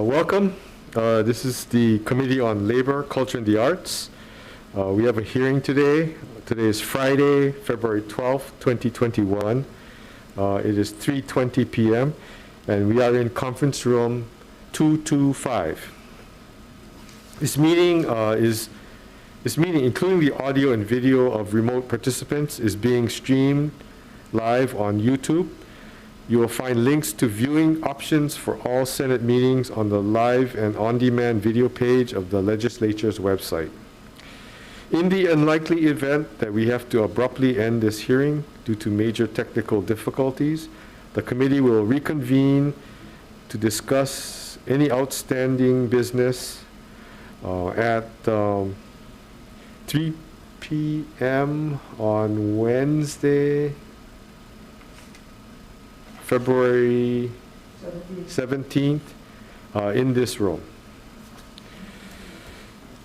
Welcome. This is the Committee on Labor, Culture, and the Arts. We have a hearing today. Today is Friday, February 12th, 2021. It is 3:20 p.m. and we are in conference room 225. This meeting, including the audio and video of remote participants, is being streamed live on YouTube. You will find links to viewing options for all Senate meetings on the live and on-demand video page of the legislature's website. In the unlikely event that we have to abruptly end this hearing due to major technical difficulties, the committee will reconvene to discuss any outstanding business at 3 p.m. on Wednesday, February 17th, in this room.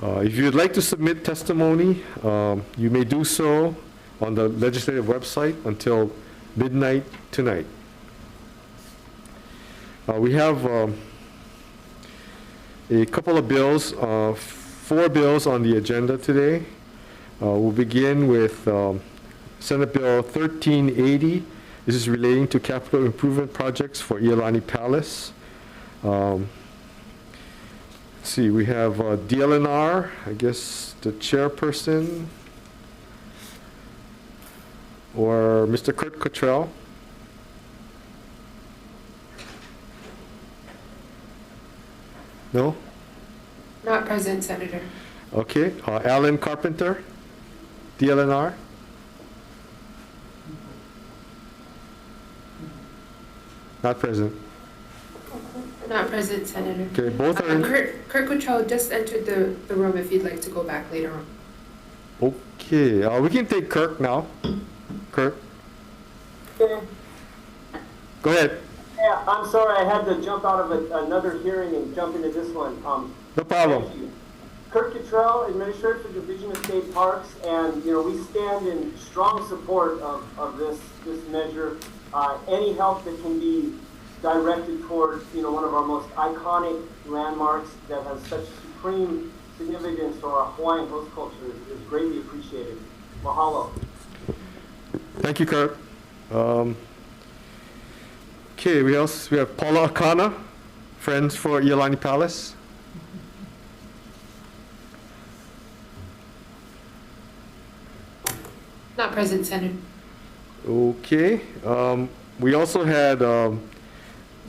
If you'd like to submit testimony, you may do so on the legislative website until midnight tonight. We have a couple of bills, 4 bills on the agenda today. We'll begin with Senate Bill 1380. This is relating to capital improvement projects for Iolani Palace. Let's see, we have DLNR, I guess the chairperson, or Mr. Kurt Cottrell. No? Not present, Senator. Okay, Alan Carpenter, DLNR. Not present. Not present, Senator. Okay, both are in. Kurt Cottrell just entered the room if you'd like to go back later on. Okay, we can take Kirk now. Kirk. Yeah. Go ahead. Yeah, I'm sorry, I had to jump out of another hearing and jump into this one. No problem. Thank you. Kurt Cottrell, Administrator for Division of State Parks, and we stand in strong support of this measure. Any help that can be directed toward one of our most iconic landmarks that has such supreme significance to our Hawaiian host culture is greatly appreciated. Mahalo. Thank you, Kurt. Okay, we have Paula Akana, Friends for Iolani Palace. Not present, Senator. Okay. We also had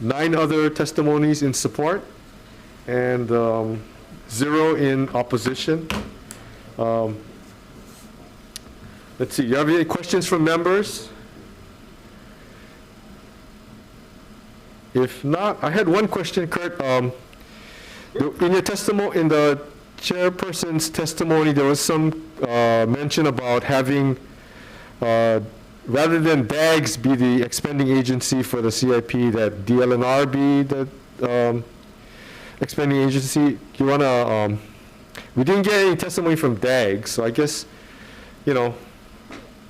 9 other testimonies in support and 0 in opposition. Let's see, you have any questions from members? If not, I had one question, Kurt. In your testimony, in the chairperson's testimony, there was some mention about having rather than DAGS be the expending agency for the CIP, that DLNR be the expending agency. You want to, we didn't get any testimony from DAGS, so I guess, either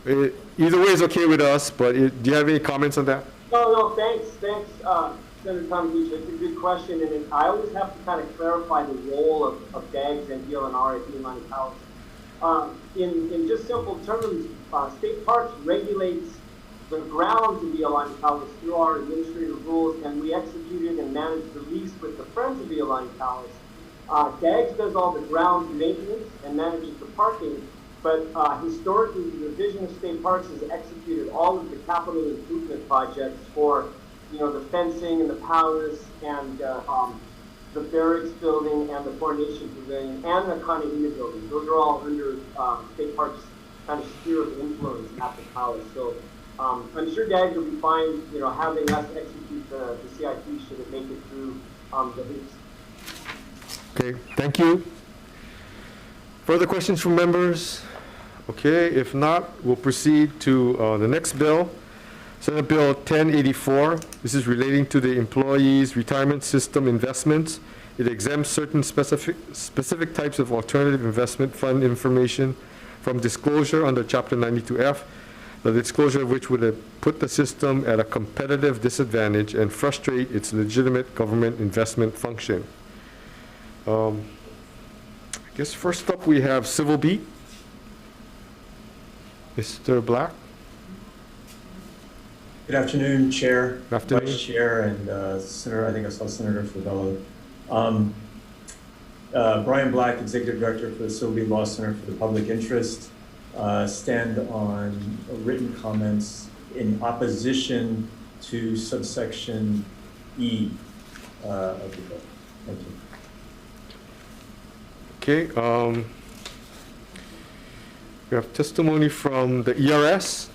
way is okay with us, but do you have any comments on that? No, thanks, Senator Yamaguchi. It's a good question, and I always have to kind of clarify the role of DAGS and DLNR at Iolani Palace. In just simple terms, State Parks regulates the grounds of the Iolani Palace through our administrative rules, and we executed and managed the lease with the Friends of the Iolani Palace. DAGS does all the grounds maintenance and manages the parking, but historically the Division of State Parks has executed all of the capital improvement projects for the fencing and the palace and the barracks building and the coronation pavilion and the Kanehina building. Those are all under State Parks' kind of sphere of influence at the palace. So I'm sure DAGS will be fine, having us execute the CIP should it make it through the hoops. Okay, thank you. Further questions from members? Okay, if not, we'll proceed to the next bill, Senate Bill 1084. This is relating to the Employees Retirement System investments. It exempts certain specific types of alternative investment fund information from disclosure under Chapter 92F. the disclosure of which would put the system at a competitive disadvantage and frustrate its legitimate government investment function. I guess first up we have Civil Beat. Mr. Black. Good afternoon, Chair, Good afternoon. Vice Chair, and Senator. I think I saw Senator Favela. Brian Black, Executive Director for the Civil Beat Law Center for the Public Interest, stand on written comments in opposition to subsection E of the bill. Thank you. Okay. We have testimony from the ERS.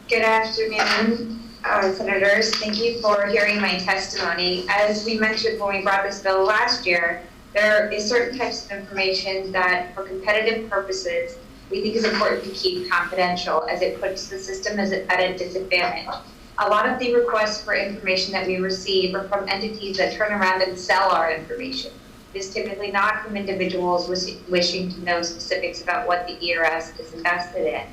Good afternoon, Senators. Thank you for hearing my testimony. As we mentioned when we brought this bill last year, there is certain types of information that, for competitive purposes, we think is important to keep confidential, as it puts the system at a disadvantage. A lot of the requests for information that we receive are from entities that turn around and sell our information. It is typically not from individuals wishing to know specifics about what the ERS is invested in.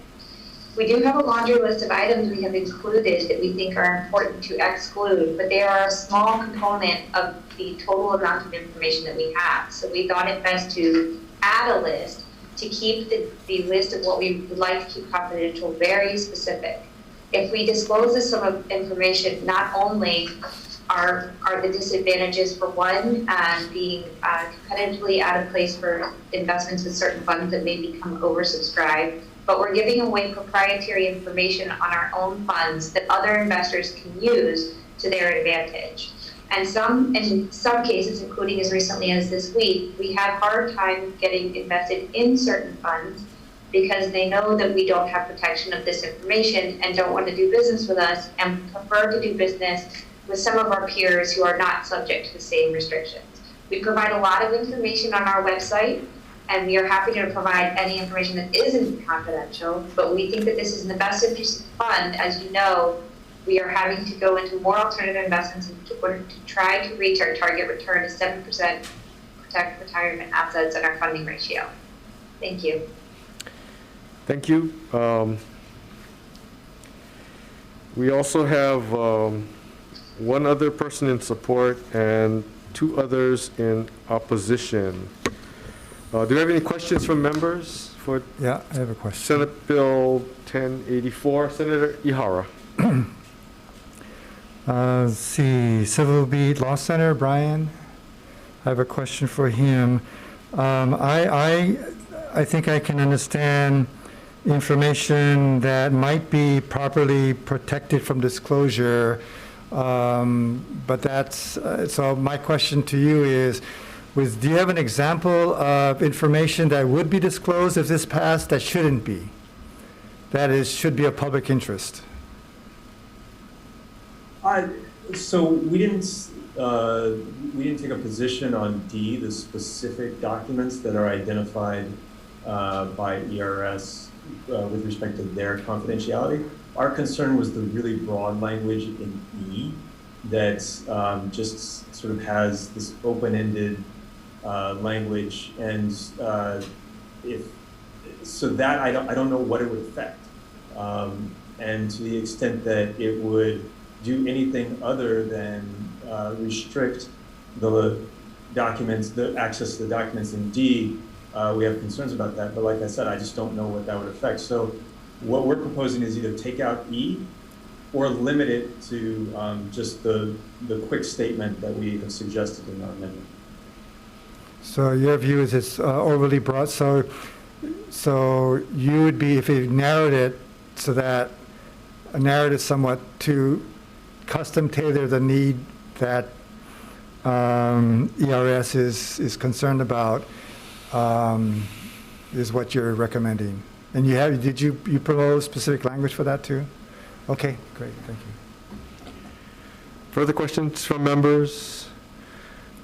We do have a laundry list of items we have included that we think are important to exclude, but they are a small component of the total amount of information that we have. So we thought it best to add a list to keep the list of what we would like to keep confidential very specific. If we disclose this sort of information, not only are the disadvantages for one, being competitively out of place for investments with certain funds that may become oversubscribed, but we're giving away proprietary information on our own funds that other investors can use to their advantage. And in some cases, including as recently as this week, we have hard time getting invested in certain funds because they know that we don't have protection of this information and don't want to do business with us and prefer to do business with some of our peers who are not subject to the same restrictions. We provide a lot of information on our website, and we are happy to provide any information that isn't confidential, but we think that this is in the best interest of the fund. As you know, we are having to go into more alternative investments in order to try to reach our target return of 7% protect retirement assets and our funding ratio. Thank you. Thank you. We also have one other person in support and two others in opposition. Do you have any questions from members for Yeah, I have a question. Senate Bill 1084? Senator Ihara. Let's see, Civil Beat Law Center, Brian. I have a question for him. I think I can understand information that might be properly protected from disclosure, but that's, so my question to you is, do you have an example of information that would be disclosed if this passed that shouldn't be? That is, should be of public interest? So we didn't take a position on D, the specific documents that are identified by ERS with respect to their confidentiality. Our concern was the really broad language in E that just sort of has this open-ended language, and if so, that I don't know what it would affect, and to the extent that it would do anything other than restrict the documents, the access to the documents in D, we have concerns about that. But like I said, I just don't know what that would affect. So what we're proposing is either take out E or limit it to just the quick statement that we have suggested in our amendment. So your view is it's overly broad. So you would be, if you narrowed it so that, narrowed it somewhat to custom tailor the need that ERS is concerned about, is what you're recommending. And did you promote specific language for that too? Okay, great, thank you. Further questions from members?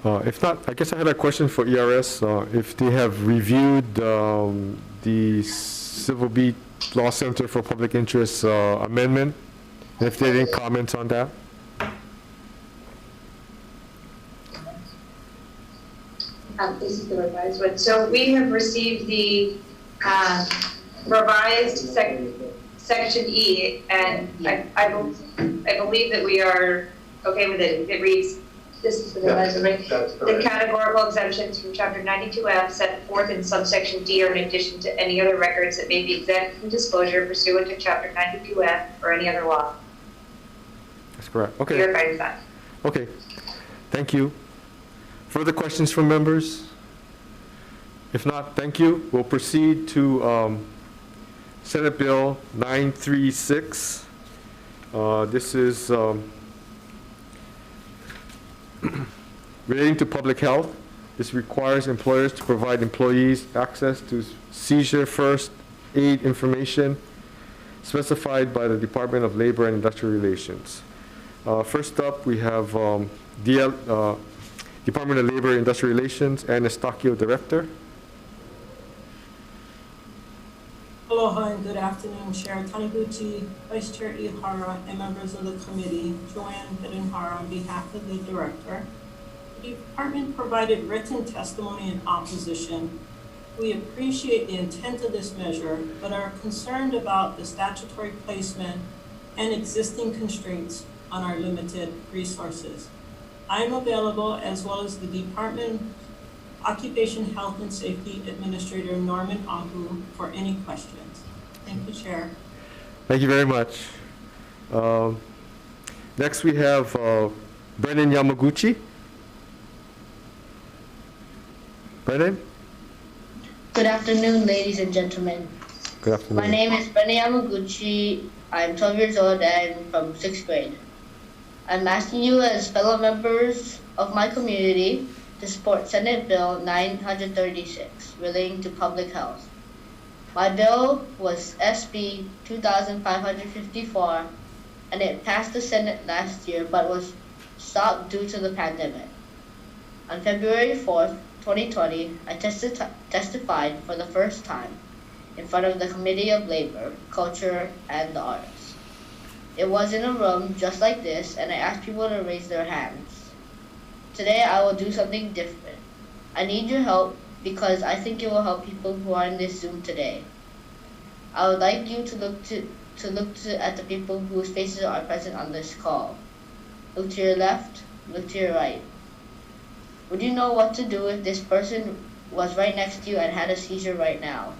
If not, I guess I had a question for ERS. If they have reviewed the Civil Beat Law Center for Public Interest amendment, if they didn't comment on that? This is the revised one. So we have received the revised section E, and I believe that we are okay with it. It reads, this is the revised, right? The categorical exemptions from Chapter 92F set forth in subsection D are in addition to any other records that may be exempt from disclosure pursuant to Chapter 92F or any other law. That's correct. Okay. You're fine with that. Okay. Thank you. Further questions from members? If not, thank you. We'll proceed to Senate Bill 936. This is relating to public health. This requires employers to provide employees access to seizure first aid information specified by the Department of Labor and Industrial Relations. First up, we have Department of Labor and Industrial Relations, Ann Estachio, Director. Aloha and good afternoon, Chair Taniguchi, Vice Chair Ihara, and members of the committee. Joanne Hiddenhara on behalf of the Director. The Department provided written testimony in opposition. We appreciate the intent of this measure, but are concerned about the statutory placement and existing constraints on our limited resources. I am available, as well as the Department Occupation Health and Safety Administrator Norman Ahu, for any questions. Thank you, Chair. Thank you very much. Next, we have Brennan Yamaguchi. Brennan? Good afternoon, ladies and gentlemen. Good afternoon. My name is Brennan Yamaguchi. I'm 12 years old and from 6th grade. I'm asking you as fellow members of my community to support Senate Bill 936 relating to public health. My bill was SB 2554 and it passed the Senate last year but was stopped due to the pandemic. On February 4th, 2020, I testified for the first time in front of the Committee of Labor, Culture, and the Arts. It was in a room just like this, and I asked people to raise their hands. Today, I will do something different. I need your help because I think it will help people who are in this Zoom today. I would like you to look at the people whose faces are present on this call. Look to your left, look to your right. Would you know what to do if this person was right next to you and had a seizure right now?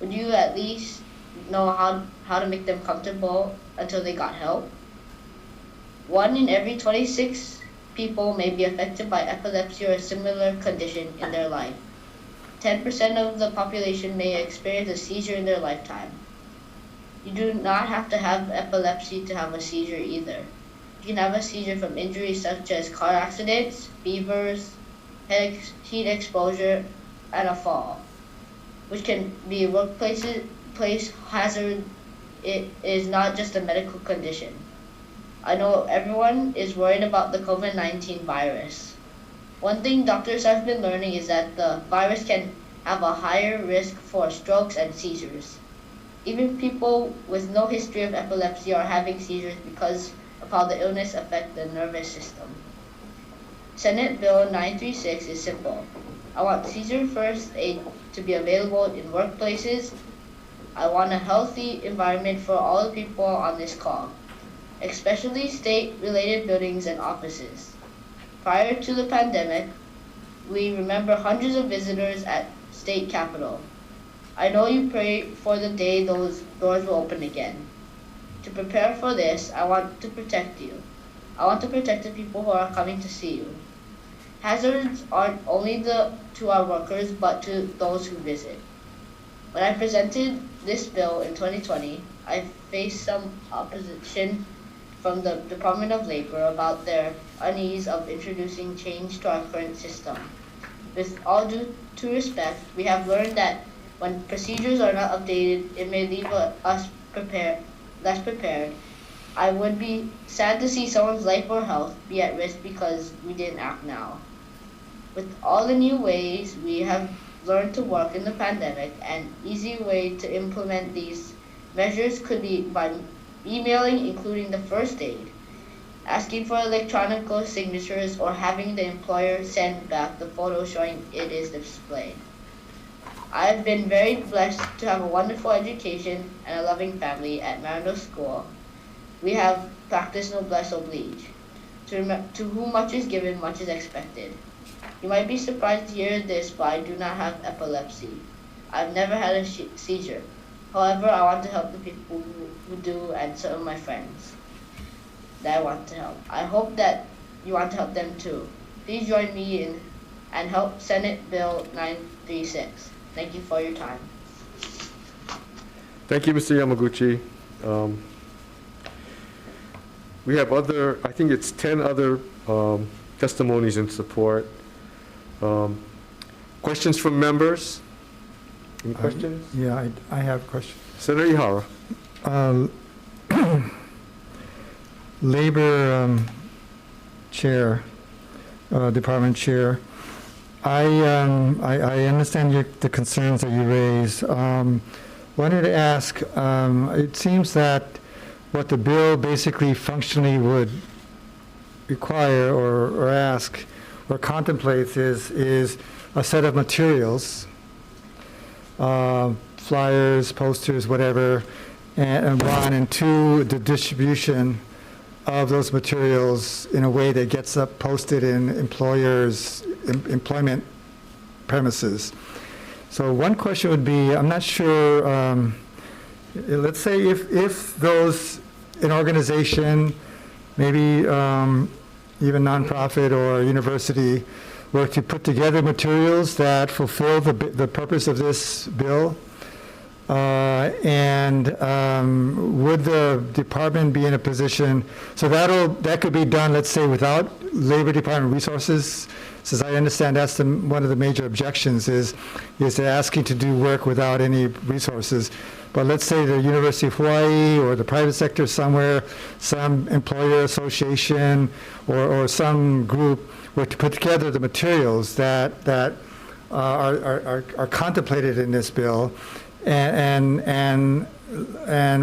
Would you at least know how to make them comfortable until they got help? 1 in every 26 people may be affected by epilepsy or a similar condition in their life. 10% of the population may experience a seizure in their lifetime. You do not have to have epilepsy to have a seizure either. You can have a seizure from injuries such as car accidents, fevers, heat exposure, and a fall, which can be a workplace hazard. It is not just a medical condition. I know everyone is worried about the COVID-19 virus. One thing doctors have been learning is that the virus can have a higher risk for strokes and seizures. Even people with no history of epilepsy are having seizures because of how the illness affects the nervous system. Senate Bill 936 is simple. I want seizure first aid to be available in workplaces. I want a healthy environment for all the people on this call, especially state-related buildings and offices. Prior to the pandemic, we remember hundreds of visitors at State Capitol. I know you pray for the day those doors will open again. To prepare for this, I want to protect you. I want to protect the people who are coming to see you. Hazards aren't only to our workers, but to those who visit. When I presented this bill in 2020, I faced some opposition from the Department of Labor about their unease of introducing change to our current system. With all due respect, we have learned that when procedures are not updated, it may leave us less prepared. I would be sad to see someone's life or health be at risk because we didn't act now. With all the new ways we have learned to work in the pandemic, an easy way to implement these measures could be by emailing including the first aid, asking for electronic signatures, or having the employer send back the photo showing it is displayed. I have been very blessed to have a wonderful education and a loving family at Marino School. We have practiced noblesse oblige. To whom much is given, much is expected. You might be surprised to hear this, but I do not have epilepsy. I've never had a seizure. However, I want to help the people who do and some of my friends that I want to help. I hope that you want to help them too. Please join me and help Senate Bill 936. Thank you for your time. Thank you, Mr. Yamaguchi. We have I think it's 10 other testimonies in support. Questions from members? Any questions? Yeah, I have questions. Senator Ihara. Labor Chair, Department Chair, I understand the concerns that you raised. Wanted to ask, it seems that what the bill basically functionally would require or ask or contemplates is a set of materials, flyers, posters, whatever, and one, and two, the distribution of those materials in a way that gets up posted in employers' employment premises. So one question would be, I'm not sure, let's say if an organization, maybe even nonprofit or university, were to put together materials that fulfill the purpose of this bill, and would the department be in a position, so that could be done, let's say, without Labor Department resources? As I understand, that's one of the major objections is they're asking to do work without any resources. But let's say the University of Hawaii or the private sector somewhere, some employer association or some group were to put together the materials that are contemplated in this bill, and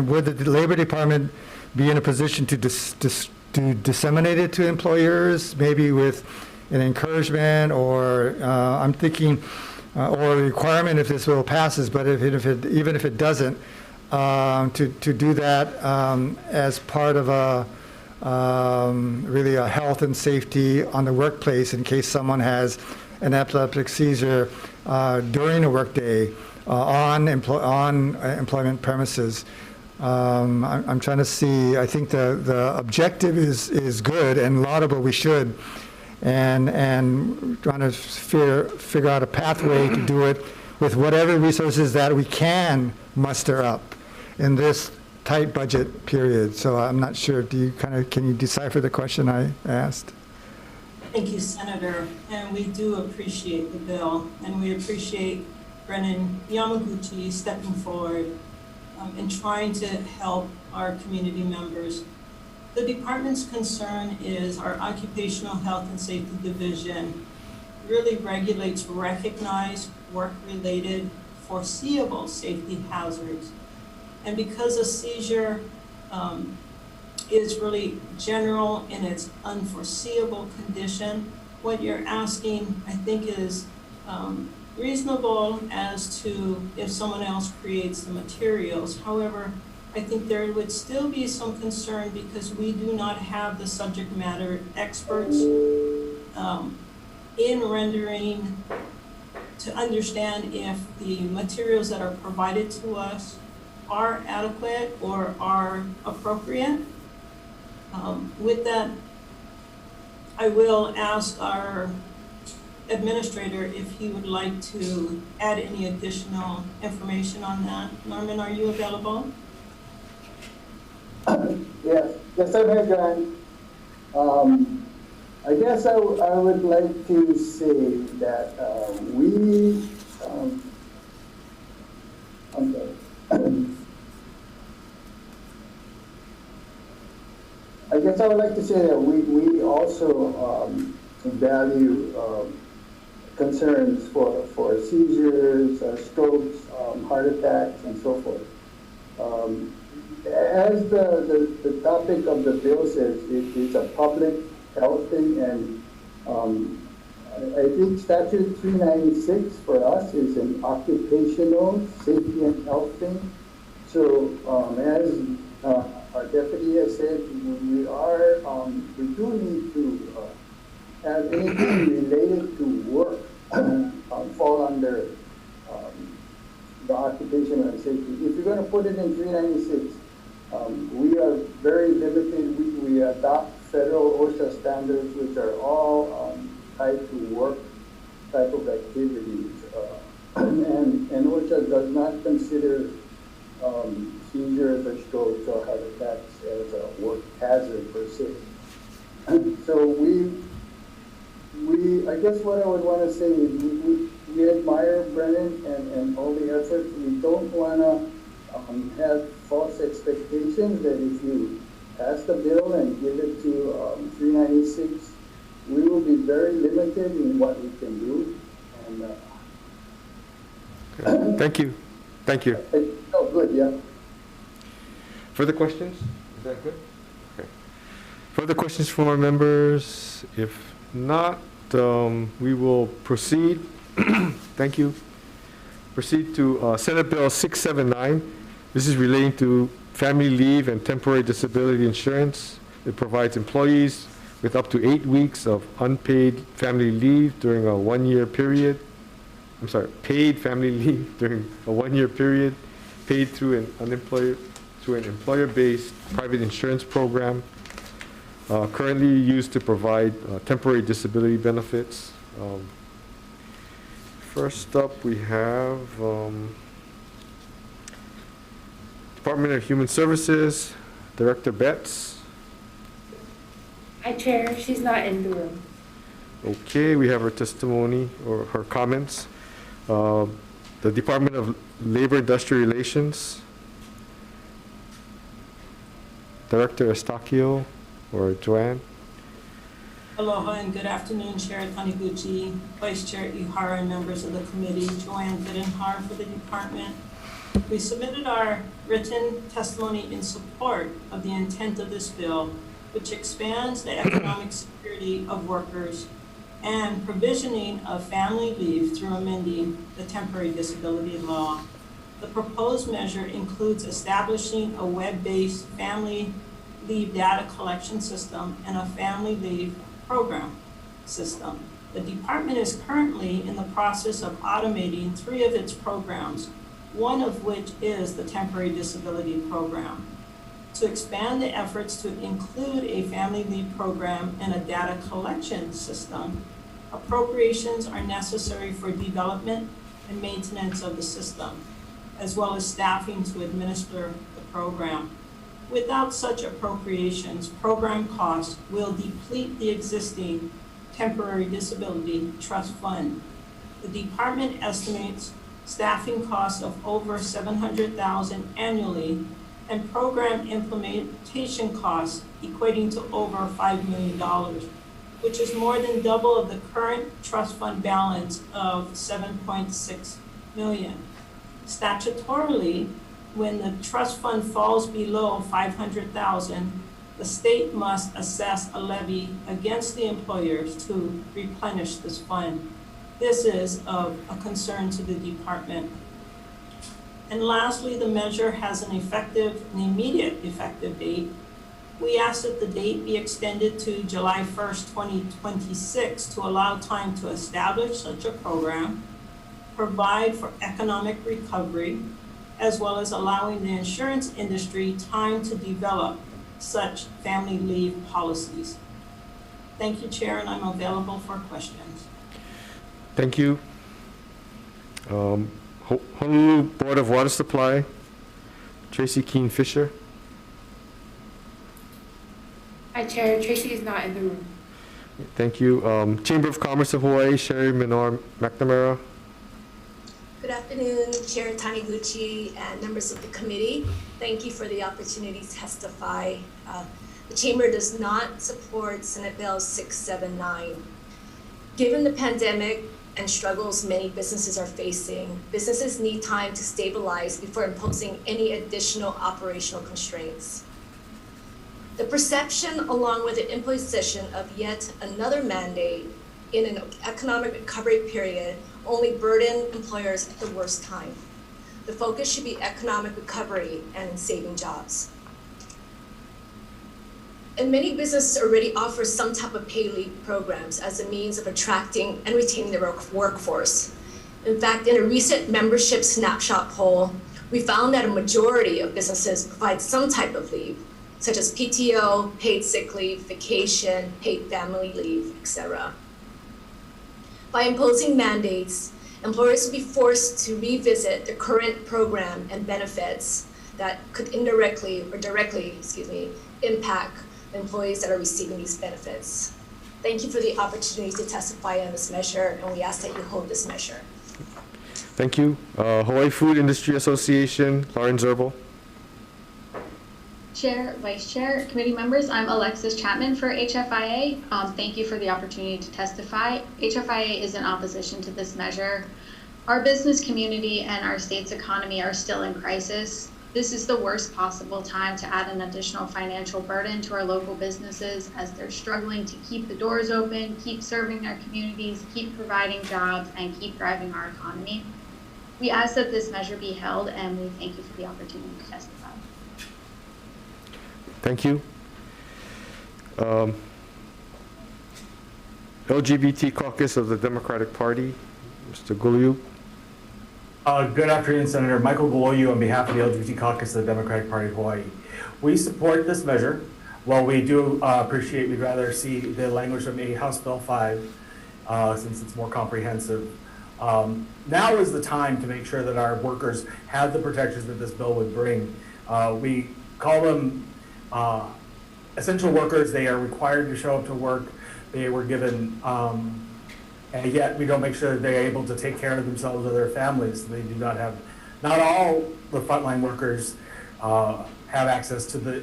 would the Labor Department be in a position to disseminate it to employers, maybe with an encouragement, or I'm thinking, or a requirement if this bill passes, but even if it doesn't, to do that as part of really a health and safety on the workplace in case someone has an epileptic seizure during a workday on employment premises. I'm trying to see, I think the objective is good and laudable, we should, and trying to figure out a pathway to do it with whatever resources that we can muster up in this tight budget period. So I'm not sure, can you decipher the question I asked? Thank you, Senator, and we do appreciate the bill, and we appreciate Brennan Yamaguchi stepping forward and trying to help our community members. The department's concern is our Occupational Health and Safety Division really regulates recognized work-related foreseeable safety hazards. And because a seizure is really general in its unforeseeable condition, what you're asking, I think, is reasonable as to if someone else creates the materials. However, I think there would still be some concern because we do not have the subject matter experts in rendering to understand if the materials that are provided to us are adequate or are appropriate. With that, I will ask our administrator if he would like to add any additional information on that. Norman, are you available? Yes, I'm here, John. I guess I would like to say that I'm sorry. I guess I would like to say that we also value concerns for seizures, strokes, heart attacks, and so forth. As the topic of the bill says, it's a public health thing, and I think statute 396 for us is an occupational safety and health thing. So as our deputy has said, we do need to have anything related to work fall under the occupational and safety. If you're going to put it in 396, we are very limited. We adopt federal OSHA standards, which are all tied to work type of activities. And OSHA does not consider seizures or strokes or heart attacks as a work hazard per se. So I guess what I would want to say is we admire Brennan and all the efforts. We don't want to have false expectations that if you pass the bill and give it to 396, we will be very limited in what we can do. And Okay. Thank you. Thank you. oh, good, yeah. Further questions? Is that good? Okay. Further questions from our members? If not, we will proceed. Thank you. Proceed to Senate Bill 679. This is relating to family leave and temporary disability insurance. It provides employees with up to 8 weeks of unpaid family leave during a one-year period. I'm sorry, paid family leave during a one-year period, paid through an employer-based private insurance program, currently used to provide temporary disability benefits. First up, we have Department of Human Services, Director Betts. Hi, Chair. She's not in the room. Okay, we have her testimony or her comments. The Department of Labor Industrial Relations, Director Estacio or Joanne. Aloha and good afternoon, Chair Taniguchi, Vice Chair Ihara, and members of the committee. Joanne Bittenhar for the department. We submitted our written testimony in support of the intent of this bill, which expands the economic security of workers and provisioning of family leave through amending the temporary disability law. The proposed measure includes establishing a web-based family leave data collection system and a family leave program system. The department is currently in the process of automating 3 of its programs, one of which is the temporary disability program. To expand the efforts to include a family leave program and a data collection system, appropriations are necessary for development and maintenance of the system, as well as staffing to administer the program. Without such appropriations, program costs will deplete the existing temporary disability trust fund. The department estimates staffing costs of over $700,000 annually and program implementation costs equating to over $5 million, which is more than double of the current trust fund balance of $7.6 million. Statutorily, when the trust fund falls below $500,000, the state must assess a levy against the employers to replenish this fund. This is of a concern to the department. And lastly, the measure has an immediate effective date. We ask that the date be extended to July 1st, 2026 to allow time to establish such a program, provide for economic recovery, as well as allowing the insurance industry time to develop such family leave policies. Thank you, Chair, and I'm available for questions. Thank you. Honolulu Board of Water Supply, Tracy Keene Fisher. Hi, Chair. Tracy is not in the room. Thank you. Chamber of Commerce of Hawaii, Sherry Minor McNamara. Good afternoon, Chair Taniguchi and members of the committee. Thank you for the opportunity to testify. The Chamber does not support Senate Bill 679. Given the pandemic and struggles many businesses are facing, businesses need time to stabilize before imposing any additional operational constraints. The perception, along with the imposition of yet another mandate in an economic recovery period only burden employers at the worst time. The focus should be economic recovery and saving jobs. And many businesses already offer some type of paid leave programs as a means of attracting and retaining their workforce. In fact, in a recent membership snapshot poll, we found that a majority of businesses provide some type of leave, such as PTO, paid sick leave, vacation, paid family leave, etc. By imposing mandates, employers will be forced to revisit the current program and benefits that could indirectly or directly, impact employees that are receiving these benefits. Thank you for the opportunity to testify on this measure, and we ask that you hold this measure. Thank you. Hawaii Food Industry Association, Lauren Zerbel. Chair, Vice Chair, committee members, I'm Alexis Chapman for HFIA. Thank you for the opportunity to testify. HFIA is in opposition to this measure. Our business community and our state's economy are still in crisis. This is the worst possible time to add an additional financial burden to our local businesses as they're struggling to keep the doors open, keep serving their communities, keep providing jobs, and keep driving our economy. We ask that this measure be held, and we thank you for the opportunity to testify. Thank you. LGBT Caucus of the Democratic Party, Mr. Guluyu. Good afternoon, Senator. Michael Guluyu on behalf of the LGBT Caucus of the Democratic Party of Hawaii. We support this measure. While we do appreciate, we'd rather see the language from House Bill 5 since it's more comprehensive. Now is the time to make sure that our workers have the protections that this bill would bring. We call them essential workers. They are required to show up to work. They were given, and yet we don't make sure that they're able to take care of themselves or their families. They do not have, not all the frontline workers have access to the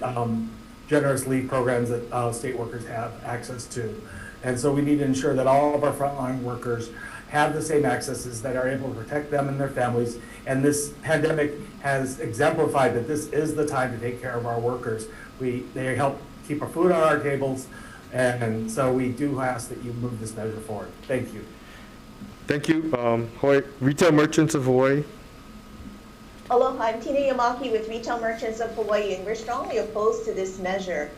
generous leave programs that state workers have access to. And so we need to ensure that all of our frontline workers have the same accesses that are able to protect them and their families. And this pandemic has exemplified that this is the time to take care of our workers. They help keep our food on our tables, and so we do ask that you move this measure forward. Thank you. Thank you. Hawaii Retail Merchants of Hawaii. Aloha, I'm Tina Yamaki with Retail Merchants of Hawaii, and we're strongly opposed to this measure.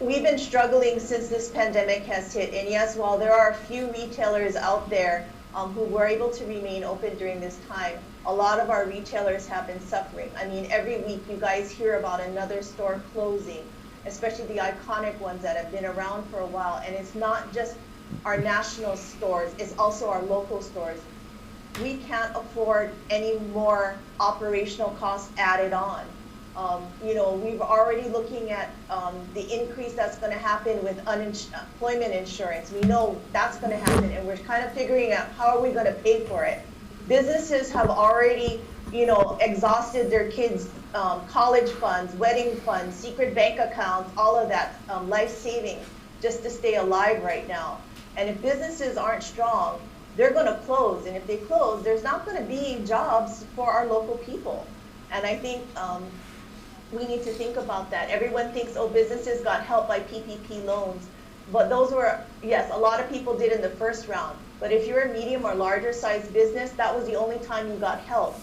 We've been struggling since this pandemic has hit, and yes, while there are a few retailers out there who were able to remain open during this time, a lot of our retailers have been suffering. I mean, every week you guys hear about another store closing, especially the iconic ones that have been around for a while, and it's not just our national stores, it's also our local stores. We can't afford any more operational costs added on. You know, we've already looking at the increase that's going to happen with unemployment insurance. We know that's going to happen, and we're kind of figuring out how are we going to pay for it. Businesses have already, you know, exhausted their kids' college funds, wedding funds, secret bank accounts, all of that life savings just to stay alive right now. And if businesses aren't strong, they're going to close. And if they close, there's not going to be jobs for our local people. And I think we need to think about that. Everyone thinks, oh, businesses got help by PPP loans. But those were, yes, a lot of people did in the first round. But if you're a medium or larger sized business, that was the only time you got help.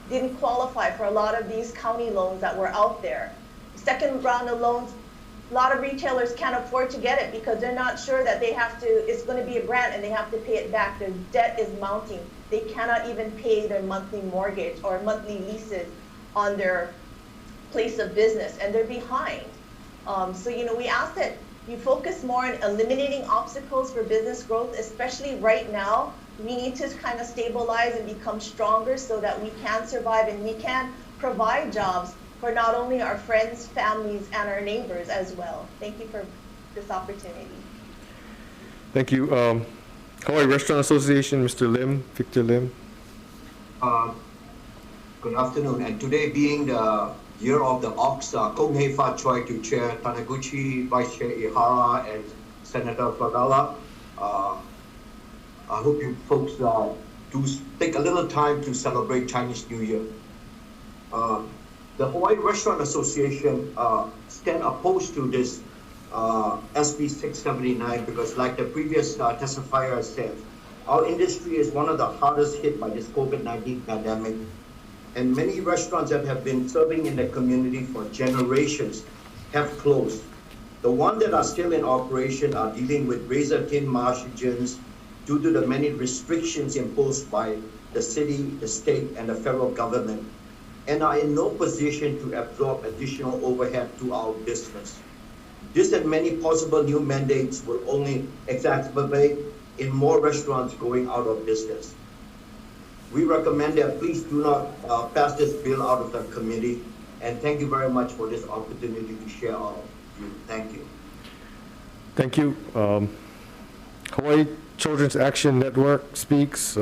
Didn't qualify for a lot of these county loans that were out there. Second round of loans, a lot of retailers can't afford to get it because they're not sure that they have to, it's going to be a grant and they have to pay it back. Their debt is mounting. They cannot even pay their monthly mortgage or monthly leases on their place of business, and they're behind. So, you know, we ask that you focus more on eliminating obstacles for business growth, especially right now. We need to kind of stabilize and become stronger so that we can survive and we can provide jobs for not only our friends, families, and our neighbors as well. Thank you for this opportunity. Thank you. Hawaii Restaurant Association, Mr. Lim, Victor Lim. Good afternoon, and today being the Year of the Ox, Konghe Fa Choi to Chair Taniguchi, Vice Chair Ihara, and Senator Fagala. I hope you folks do take a little time to celebrate Chinese New Year. The Hawaii Restaurant Association stand opposed to this SB 679, because like the previous testifier said, our industry is one of the hardest hit by this COVID-19 pandemic, and many restaurants that have been serving in the community for generations have closed. The ones that are still in operation are dealing with razor-thin margins due to the many restrictions imposed by the city, the state, and the federal government, and are in no position to absorb additional overhead to our business. This and many possible new mandates will only exacerbate in more restaurants going out of business. We recommend that please do not pass this bill out of the committee, and thank you very much for this opportunity to share our view. Thank you. Thank you. Hawaii Children's Action Network speaks.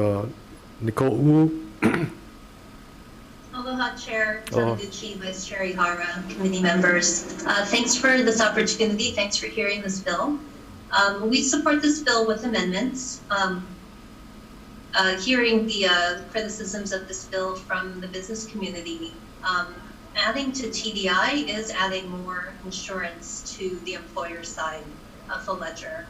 Nicole Wu. Aloha, Chair Tanaguchi, Vice Chair Ihara, committee members. Thanks for this opportunity. Thanks for hearing this bill. We support this bill with amendments. Hearing the criticisms of this bill from the business community, adding to TDI is adding more insurance to the employer side of the ledger.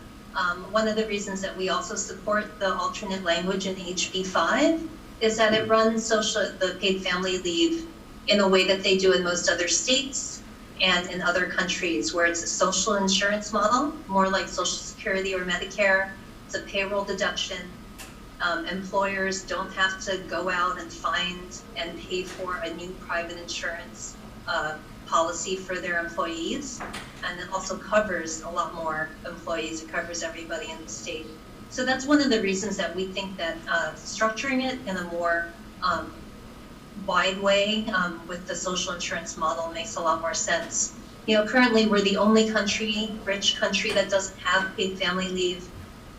One of the reasons that we also support the alternate language in HB 5 is that it runs the paid family leave in a way that they do in most other states and in other countries, where it's a social insurance model, more like Social Security or Medicare. It's a payroll deduction. Employers don't have to go out and find and pay for a new private insurance policy for their employees, and it also covers a lot more employees. It covers everybody in the state. So that's one of the reasons that we think that structuring it in a more wide way with the social insurance model makes a lot more sense. You know, currently we're the only rich country that doesn't have paid family leave.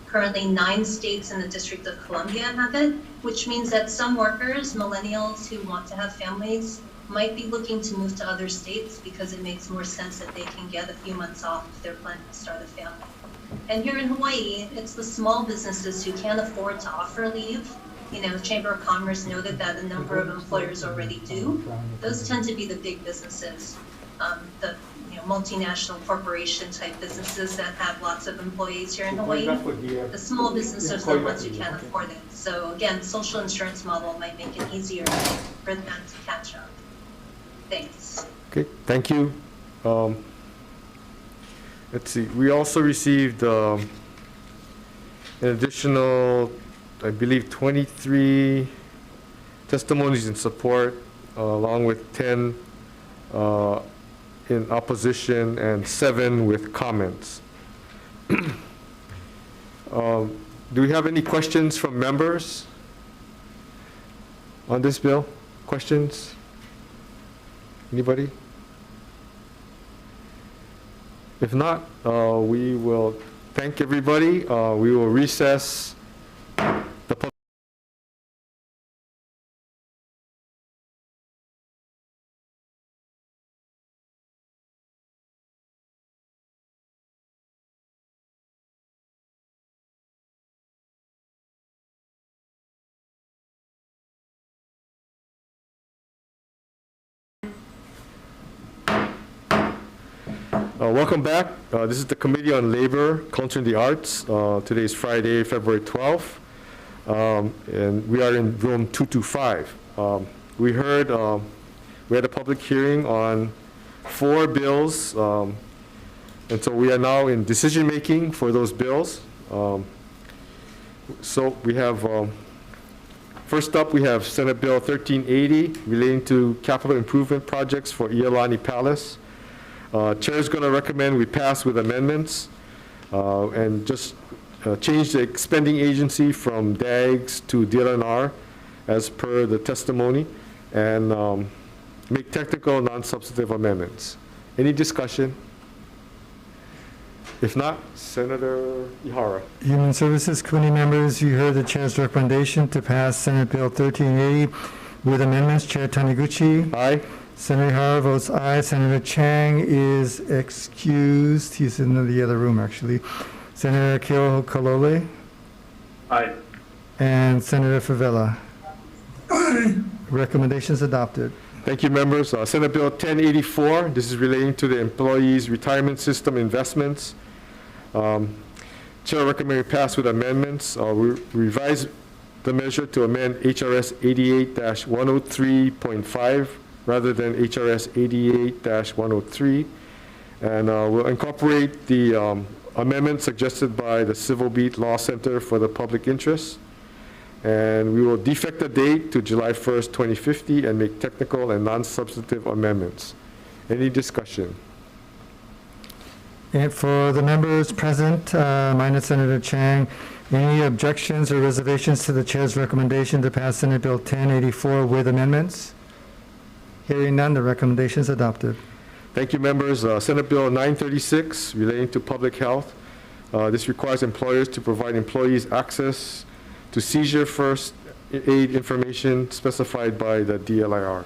Currently 9 states in the District of Columbia have it, which means that some workers, millennials who want to have families, might be looking to move to other states because it makes more sense that they can get a few months off if they're planning to start a family. And here in Hawaii, it's the small businesses who can't afford to offer leave. You know, Chamber of Commerce noted that a number of employers already do. Those tend to be the big businesses, the multinational corporation type businesses that have lots of employees here in Hawaii. The small businesses are the ones who can't afford it. So again, social insurance model might make it easier for them to catch up. Thanks. Okay, thank you. Let's see, we also received an additional, I believe, 23 testimonies in support, along with 10 in opposition and 7 with comments. Do we have any questions from members on this bill? Questions? Anybody? If not, we will thank everybody. We will recess the public. Welcome back. This is the Committee on Labor, Culture, and the Arts. Today is Friday, February 12th, and we are in room 225. We had a public hearing on 4 bills, and so we are now in decision-making for those bills. So we have, first up, we have Senate Bill 1380 relating to capital improvement projects for Iolani Palace. Chair is going to recommend we pass with amendments and just change the expending agency from DAGS to DLNR as per the testimony, and make technical non-substantive amendments. Any discussion? If not, Senator Ihara. Human Services Committee members, you heard the Chair's recommendation to pass Senate Bill 1380 with amendments. Chair Taniguchi. Aye. Senator Ihara votes aye. Senator Chang is excused. He's in the other room, actually. Senator Keokalole. Aye. And Senator Favela. Aye. Recommendations adopted. Thank you, members. Senate Bill 1084, this is relating to the employees' retirement system investments. Chair recommended pass with amendments. We revise the measure to amend HRS 88-103.5 rather than HRS 88-103. And we'll incorporate the amendment suggested by the Civil Beat Law Center for the Public Interest. And we will defect the date to July 1st, 2050 and make technical and non-substantive amendments. Any discussion? And for the members present, minus Senator Chang, any objections or reservations to the chair's recommendation to pass Senate Bill 1084 with amendments? Hearing none, the recommendation is adopted. Thank you, members. Senate Bill 936 relating to public health. This requires employers to provide employees access to seizure first aid information specified by the DLIR.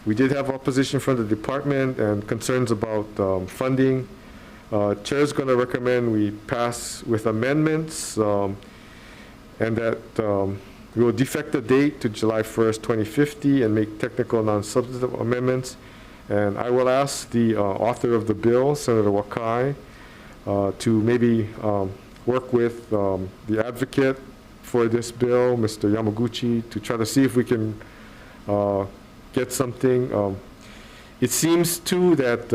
We did have opposition from the department and concerns about funding. Chair is going to recommend we pass with amendments and that we will defect the date to July 1st, 2050 and make technical non-substantive amendments. And I will ask the author of the bill, Senator Wakai, to maybe work with the advocate for this bill, Mr. Yamaguchi, to try to see if we can get something. It seems too that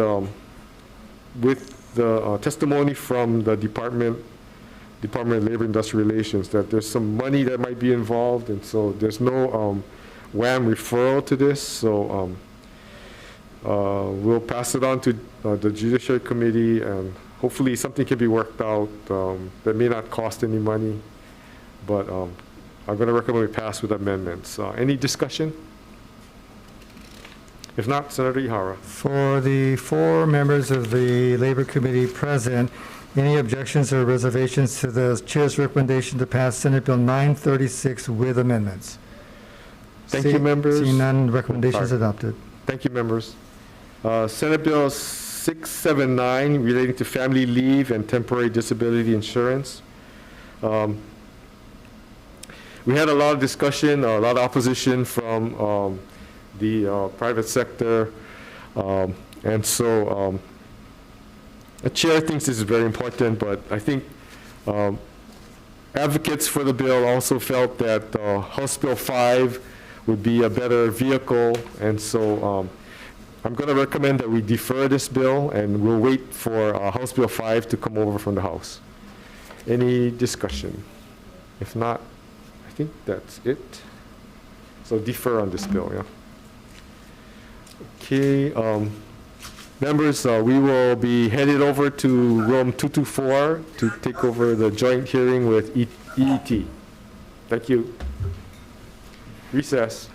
with the testimony from the Department of Labor and Industrial Relations that there's some money that might be involved, and so there's no WHAM referral to this, so we'll pass it on to the Judiciary Committee, and hopefully something can be worked out that may not cost any money, but I'm going to recommend we pass with amendments. Any discussion? If not, Senator Ihara. For the 4 members of the Labor Committee present, any objections or reservations to the chair's recommendation to pass Senate Bill 936 with amendments? Thank you, members. Seeing none, recommendation is adopted. Thank you, members. Senate Bill 679 relating to family leave and temporary disability insurance. We had a lot of discussion, a lot of opposition from the private sector, and so the chair thinks this is very important, but I think advocates for the bill also felt that House Bill 5 would be a better vehicle, and so I'm going to recommend that we defer this bill, and we'll wait for House Bill 5 to come over from the House. Any discussion? If not, I think that's it. So defer on this bill, yeah. Okay, members, we will be headed over to room 224 to take over the joint hearing with EET. Thank you. Recess.